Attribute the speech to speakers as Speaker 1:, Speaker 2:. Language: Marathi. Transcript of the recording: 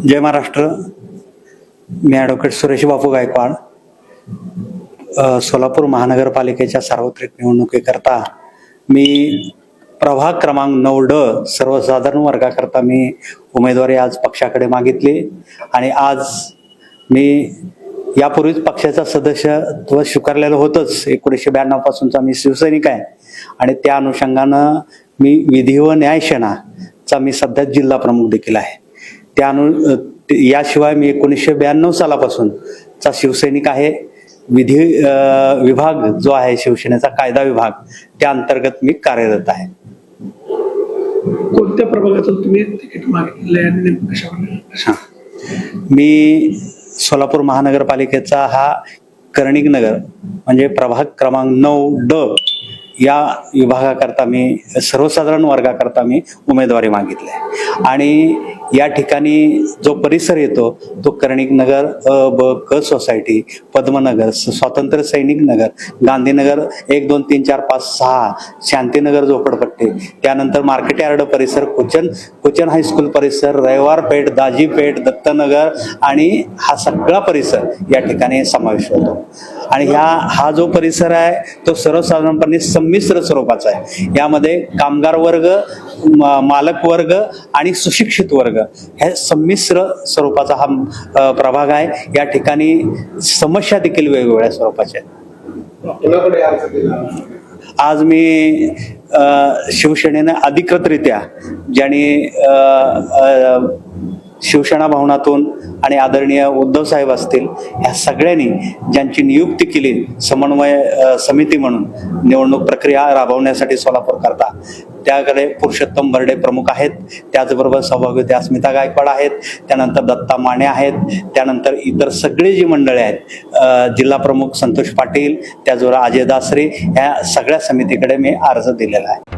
Speaker 1: जय महाराष्ट्र. मी ॲडव्होकेट सुरेश बापू गायकवाड. सोलापूर महानगरपालिकेच्या सार्वत्रिक निवडणुकीकरता मी प्रभाग क्रमांक 9D सर्वसाधारण वर्गाकरता मी उमेदवारी आज पक्षाकडे मागितली आणि आज मी यापूर्वीच पक्षाचा सदस्यत्व स्वीकारलेलं होतंच. 1992 पासूनचा मी शिवसैनिक आहे आणि त्या अनुषंगानं मी विधी व न्याय सेनाचा मी सध्या जिल्हा प्रमुख देखील आहे. याशिवाय मी 1992 सालापासूनचा शिवसैनिक आहे. विधी विभाग जो आहे शिवसेनेचा कायदा विभाग त्या अंतर्गत मी कार्यरत आहे.
Speaker 2: कोणत्या प्रभागातून तुम्ही तिकीट मागितले आणि कशावर?
Speaker 1: मी सोलापूर महानगरपालिकेचा हा कर्णिक नगर म्हणजे प्रभाग क्रमांक 9D या विभागाकरता मी सर्वसाधारण वर्गाकरता मी उमेदवारी मागितली आहे आणि या ठिकाणी जो परिसर येतो तो कर्णिक नगर, ब क सोसायटी, पद्मनगर, स्वातंत्र्य सैनिक नगर, गांधीनगर 1, 2, 3, 4, 5, 6, शांतीनगर झोपडपट्टी, त्यानंतर मार्केट यार्ड परिसर, कुचन हायस्कूल परिसर, रविवार पेठ, दाजी पेठ, दत्तनगर आणि हा सगळा परिसर या ठिकाणी समावेश होतो. आणि हा जो परिसर आहे तो सर्वसाधारणपणे संमिश्र स्वरूपाचा आहे. यामध्ये कामगार वर्ग, मालक वर्ग आणि सुशिक्षित वर्ग हे संमिश्र स्वरूपाचा हा प्रभाग आहे. या ठिकाणी समस्या देखील वेगवेगळ्या स्वरूपाच्या आहेत. आज मी शिवसेनेनं अधिकृतरित्या ज्यांनी शिवसेना भवनातून आणि आदरणीय उद्धव साहेब असतील ह्या सगळ्यांनी ज्यांची नियुक्ती केली समन्वय समिती म्हणून निवडणूक प्रक्रिया राबवण्यासाठी सोलापूर करता, त्याकडे पुरुषोत्तम बर्डे प्रमुख आहेत. त्याचबरोबर सौभाग्यवती अस्मिता गायकवाड आहेत. त्यानंतर दत्ता माने आहेत. त्यानंतर इतर सगळे जी मंडळी आहेत, जिल्हा प्रमुख संतोष पाटील, त्याचबरोबर अजय दासरे, ह्या सगळ्या समितीकडे मी अर्ज दिलेला आहे.